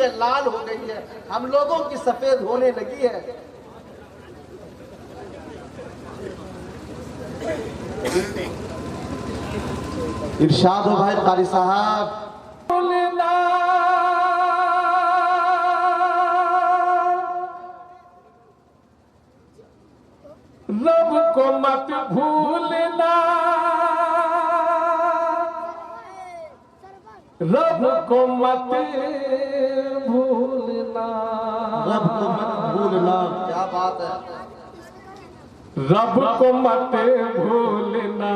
है, लाल हो गई है, हम लोगों की सफेद होने लगी है। इरशाद हो भाई कारी साहब। रब को मत भूलना, रब को मत भूलना, रब को मत भूलना। क्या बात है। रब को मत भूलना,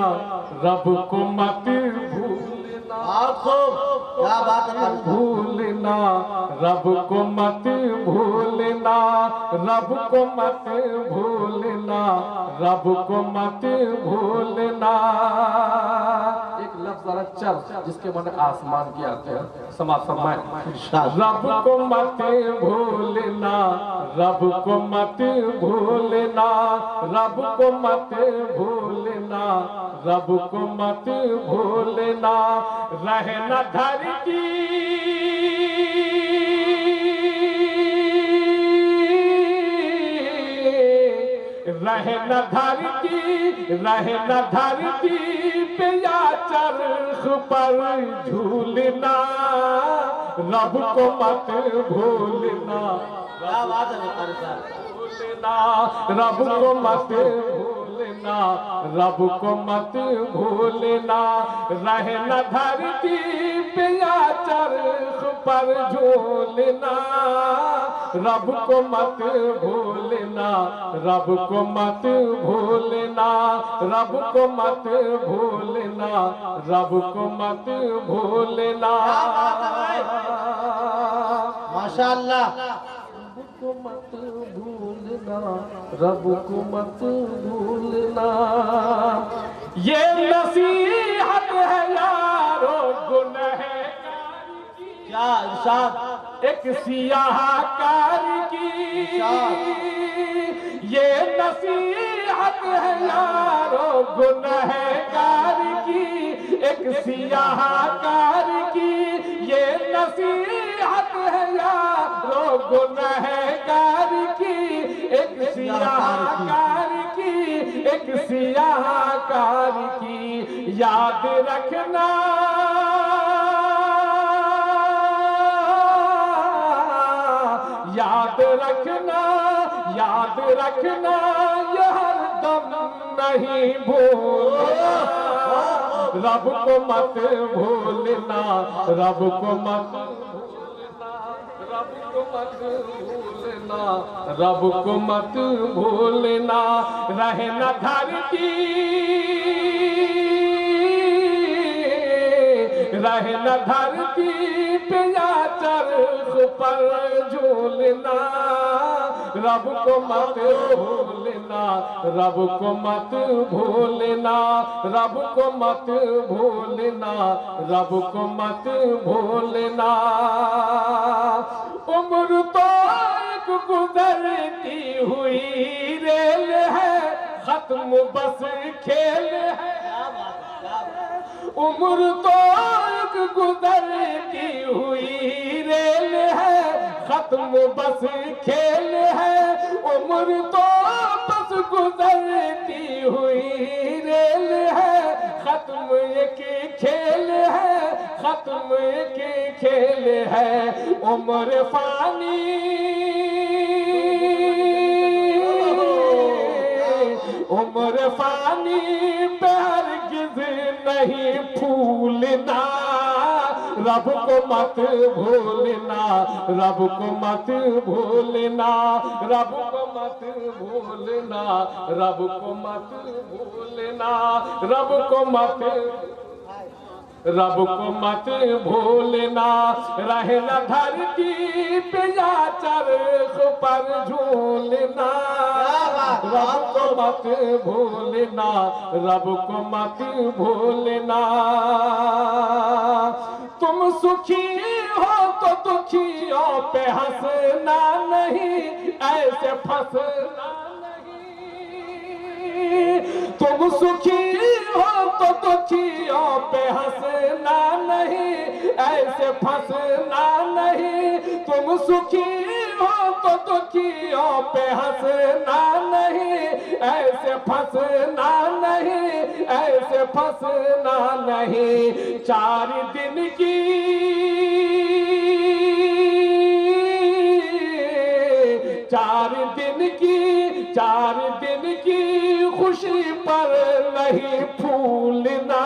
रब को मत भूलना, आपको क्या बात है। भूलना, रब को मत भूलना, रब को मत भूलना, रब को मत भूलना। एक लफ्ज जरा चल जिसके माने आसमान की आते हैं, समाज फरमाए। रब को मत भूलना, रब को मत भूलना, रब को मत भूलना, रब को मत भूलना। रहना धरती रहना धरती, रहना धरती पे या चरख पर झूलना, रब को मत भूलना। क्या बात है कारी साहब। भूलना, रब को मत भूलना, रब को मत भूलना। रहना धरती पे या चरख पर झूलना, रब को मत भूलना, रब को मत भूलना, रब को मत भूलना, रब को मत भूलना। माशाअल्लाह। रब को मत भूलना, रब को मत भूलना। ये नसीहत है यारो गुनहगार की। क्या इरशाद। एक सियाहकार की। ये नसीहत है यारो गुनहगार की, एक सियाहकार की। ये नसीहत है यारो गुनहगार की, एक सियाहकार की, एक सियाहकार की। याद रखना, याद रखना, याद रखना, ये हरदम नहीं भूलना। रब को मत भूलना, रब को मत भूलना, रब को मत भूलना, रब को मत भूलना। रहना धरती, रहना धरती पे या चरख पर झूलना, रब को मत भूलना, रब को मत भूलना, रब को मत भूलना, रब को मत भूलना। उम्र तो एक गुजरती हुई रेल है, खत्म बस खेल है। उम्र तो एक गुजरती हुई रेल है, खत्म बस खेल है। उम्र तो बस गुजरती हुई रेल है, खत्म एक खेल है, खत्म एक खेल है। उम्र फानी, उम्र फानी पे हरगिज़ नहीं फूलना, रब को मत भूलना, रब को मत भूलना, रब को मत भूलना, रब को मत भूलना, रब को मत, रब को मत भूलना। रहना धरती पे या चरख पर झूलना, रब को मत भूलना, रब को मत भूलना। तुम सुखी हो तो दुखियों पे हंसना नहीं, ऐसे फंसना नहीं। तुम सुखी हो तो दुखियों पे हंसना नहीं, ऐसे फंसना नहीं। तुम सुखी हो तो दुखियों पे हंसना नहीं, ऐसे फंसना नहीं, ऐसे फंसना नहीं। 4 दिन की 4 दिन की खुशी पर नहीं फूलना,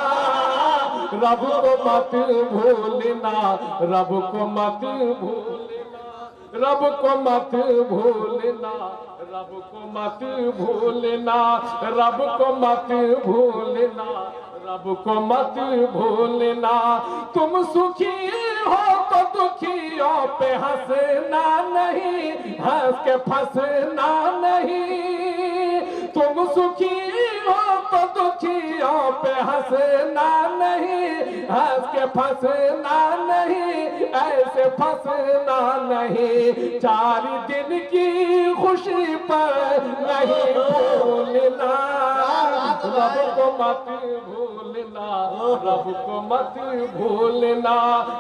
रब को मत भूलना, रब को मत भूलना, रब को मत भूलना, रब को मत भूलना, रब को मत भूलना, रब को मत भूलना। तुम सुखी हो तो दुखियों पे हंसना नहीं, हंस के फंसना नहीं। तुम सुखी हो तो दुखियों पे हंसना नहीं, हंस के फंसना नहीं, ऐसे फंसना नहीं। 4 दिन की खुशी पर नहीं भूलना, रब को मत भूलना, रब को मत भूलना,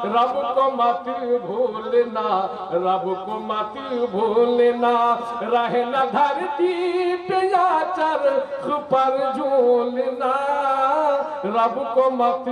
रब को मत भूलना, रब को मत भूलना। रहना धरती पे या चरख पर झूलना, रब को मत